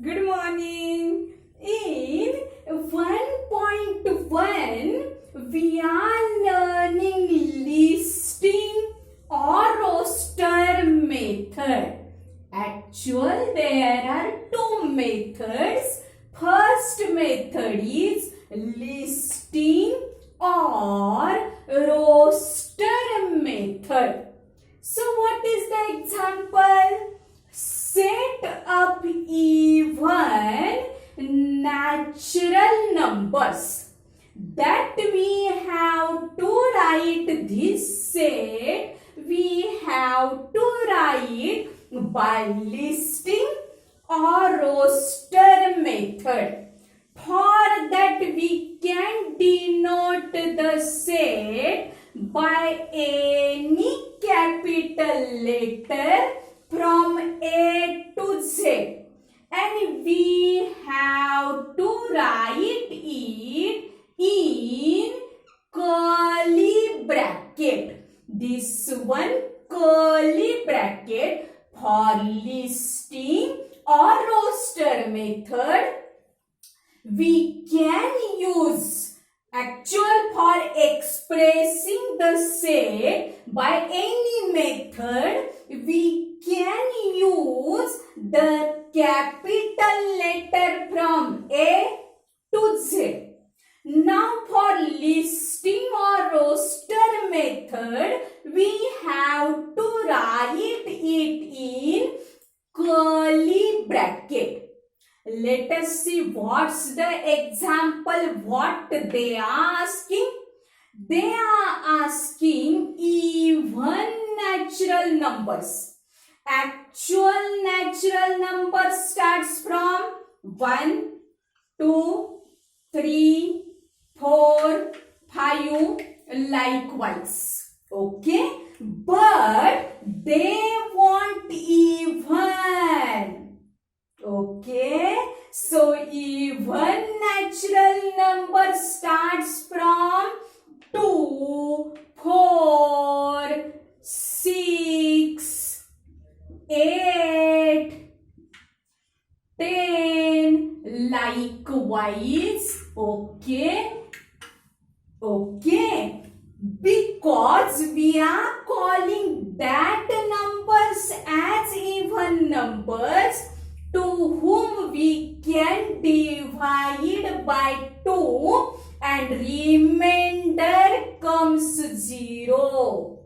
Good morning. In 1.1, we are learning listing or roster method. Actually, there are two methods. First method is listing or roster method. So, what is the example? Set up even natural numbers. That we have to write this set, we have to write by listing or roster method. For that we can denote the set by any capital letter from A to Z, and we have to write it in curly bracket. This one curly bracket for listing or roster method. We can use actual for expressing the set by any method. We can use the capital letter from A to Z. Now for listing or roster method, we have to write it in curly bracket. Let us see what's the example, what they are asking. They are asking even natural numbers. Actual natural number starts from 1, 2, 3, 4, 5, likewise. Okay? But they want even. Okay? So even natural number starts from 2, 4, 6, 8, 10, likewise. Okay? Okay. Because we are calling that numbers as even numbers to whom we can divide by 2 and remainder comes 0.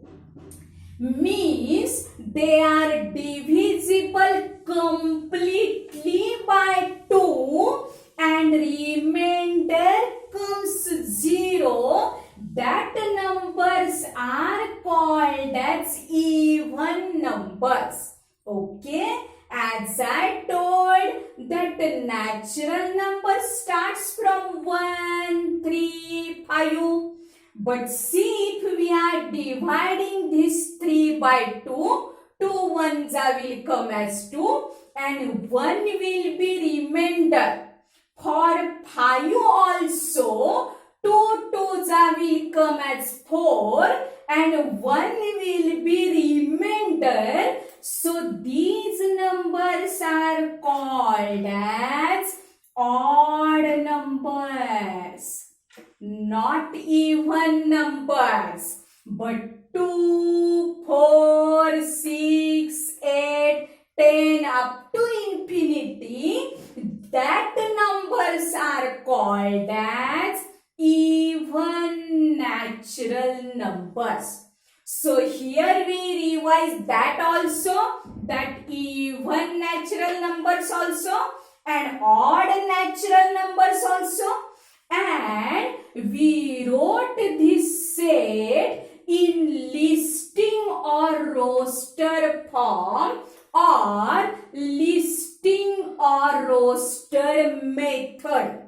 Means they are divisible completely by 2 and remainder comes 0. That numbers are called as even numbers. Okay? As I told that natural number starts from 1, 3, 5. But see, if we are dividing this 3 by 2, 2 ones will come as 2 and 1 will be remainder. For 5 also, 2 twos will come as 4 and 1 will be remainder. So these numbers are called as odd numbers, not even numbers. But 2, 4, 6, 8, 10 up to infinity, that numbers are called as even natural numbers. So here we revise that also, that even natural numbers also and odd natural numbers also, and we wrote this set in listing or roster form or listing or roster method.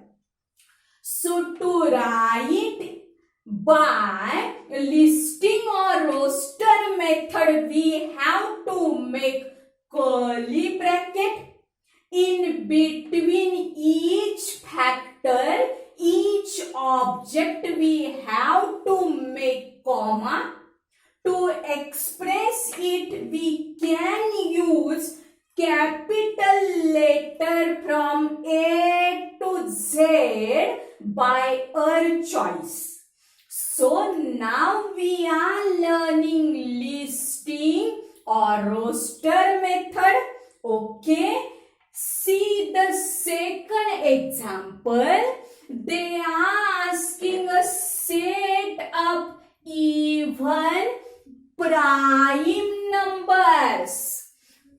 So to write by listing or roster method, we have to make curly bracket. In between each factor, each object, we have to make comma. To express it, we can use capital letter from roster method. Okay. See the second example. They are asking us set up even prime numbers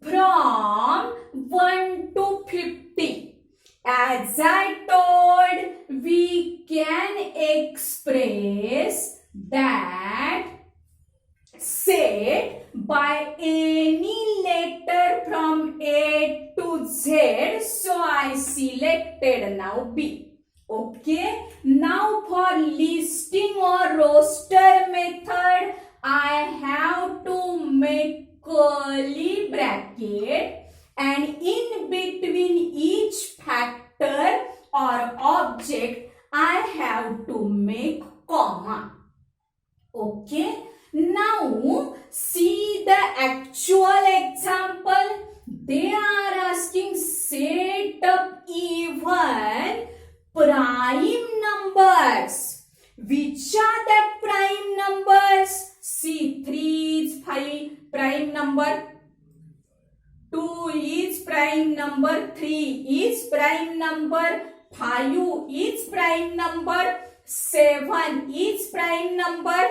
from 1 to 50. As I told, we can express that set by any letter from A to Z. So I selected now B. Okay. Now for listing or roster method, I have to make curly bracket, and in between each factor or object I have to make comma. Okay. Now see the actual example. They are asking set up even prime numbers. Which are the prime numbers? See, 3 is prime number, 2 is prime number, 3 is prime number, 5 is prime number, 7 is prime number,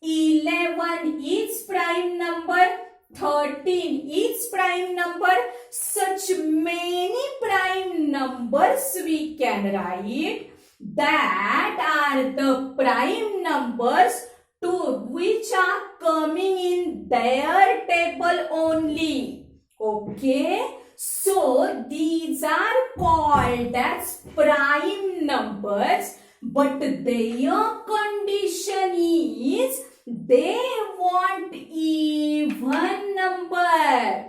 11 is prime number, 13 is prime number. Such many prime numbers we can write that are the prime numbers to which are coming in their table only. Okay. So these are called as prime numbers, but their condition is they want even number.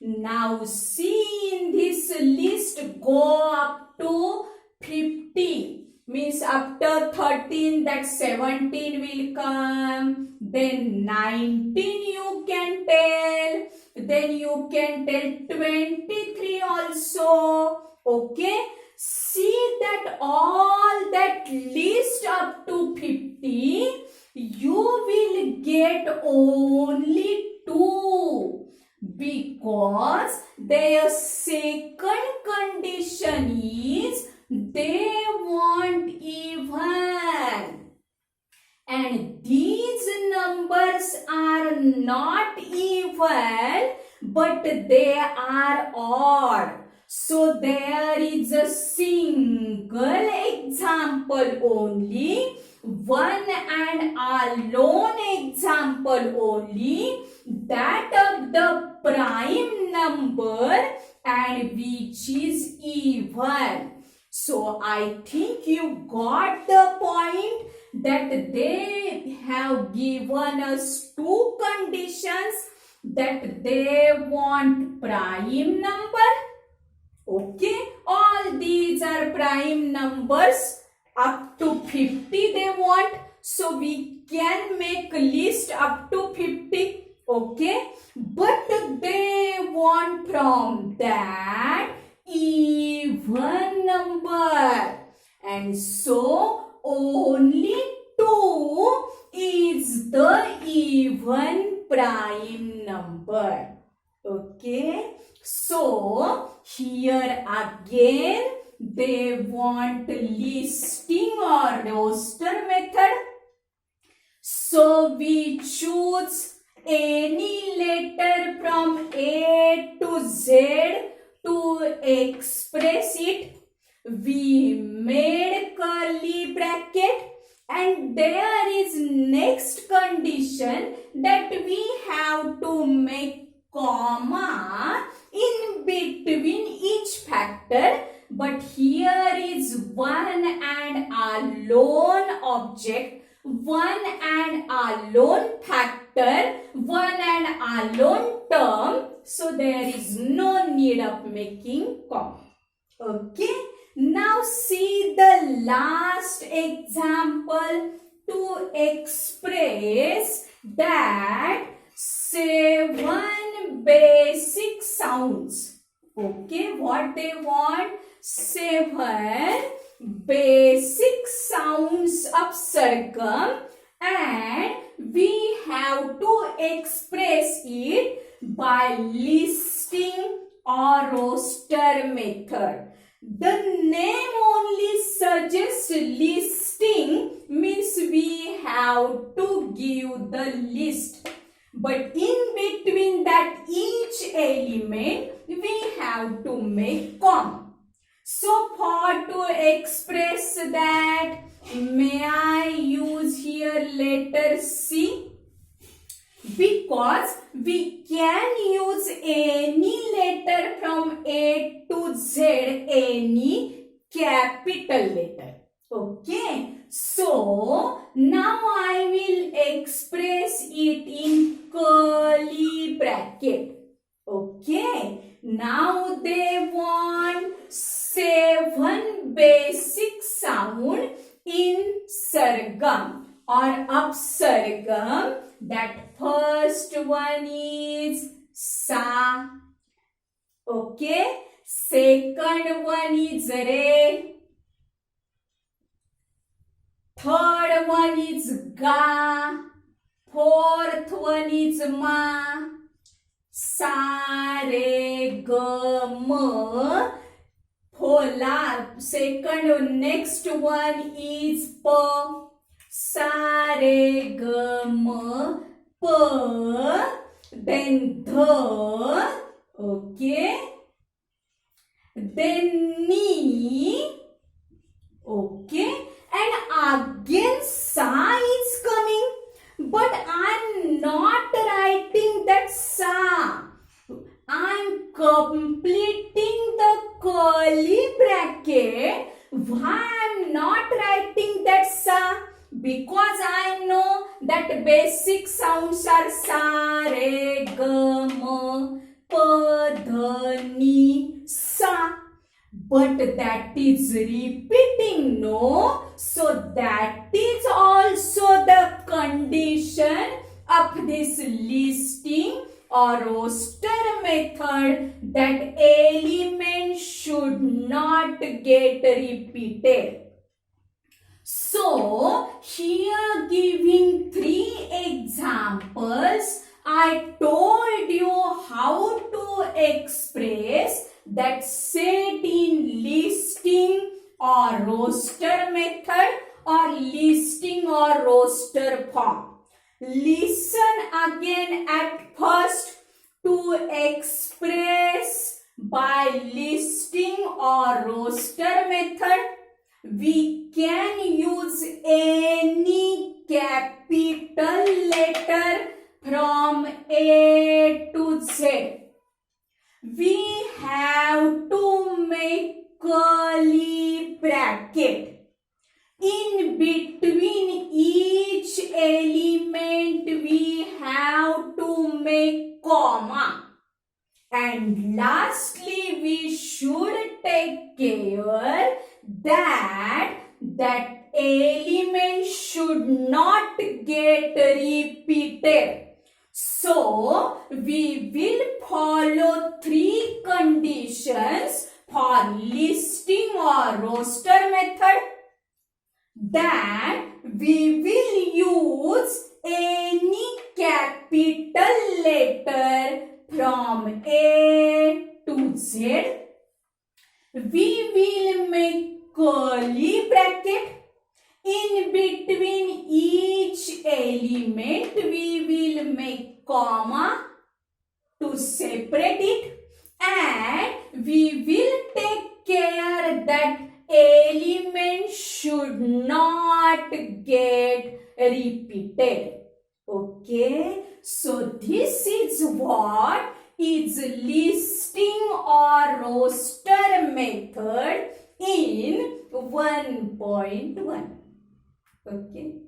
Now see, in this list go up to 50. Means after 13 that 17 will come. Then 19 you can tell. Then you can tell 23 also. Okay. See that all that list up to 50, you will get only 2, because their second condition is they want even, and these numbers are not even but they are odd. So there is a single example only, one and alone example only, that of the prime number and which is even. So I think you got the point that they have given us two conditions, that they want prime number. Okay, all these are prime numbers up to 50 they want. So we can make a list up to 50. Okay, but they want from that even number, and so only 2 is the even prime number. Okay, so here again they want listing or roster method. So we choose any letter from A to Z to express it. We made curly bracket, and there is next condition that we have to make comma in between each factor, but here is one and alone object, one and alone factor, one and alone term, so there is no need of making comma. Okay, now see the last example to express that 7 basic sounds. Okay, what they want? 7 basic sounds of circum, and we have to express it by listing or roster method. The name only suggests listing, means we have to give the list. But in between that each element we have to make comma. So for to express that, may I use here letter C? Because we can use any letter from A to Z, any capital letter. Okay. So now I will express it in curly bracket. Okay. Now they want 7 basic sound in Sargam or Upsargam. That first one is Sa. Okay. Second one is Re. Third one is Ga. Fourth one is Ma. Sa, Re, Ga, Ma. Second, next one is Pa. Sa, Re, Ga, Ma, Pa. Then Dha. Okay. Then Ni. Okay. And again Sa is coming. But I'm not writing that Sa. I'm completing the curly bracket. Why I'm not writing that Sa? Because I know that basic sounds are Sa, Re, Ga, Ma, Pa, Dha, Ni, Sa. But that is repeating, no? So that is also the condition of this listing or roster method, that element should not get repeated. So here giving 3 examples, I told you how to express that set in listing or roster method or listing or roster form. Listen again at first. To express by listing or roster method, we can use any capital letter from A to Z. We have to make curly bracket. In between each element we have to make comma. And lastly, we should take care that element should not get repeated. So we will follow 3 conditions for listing or roster method. That we will use any capital letter from A to Z. We will make curly bracket. In between each element we will make comma to separate it, and we will take care that element should not get repeated. Okay, so this is what is listing or roster method in 1.1. Okay.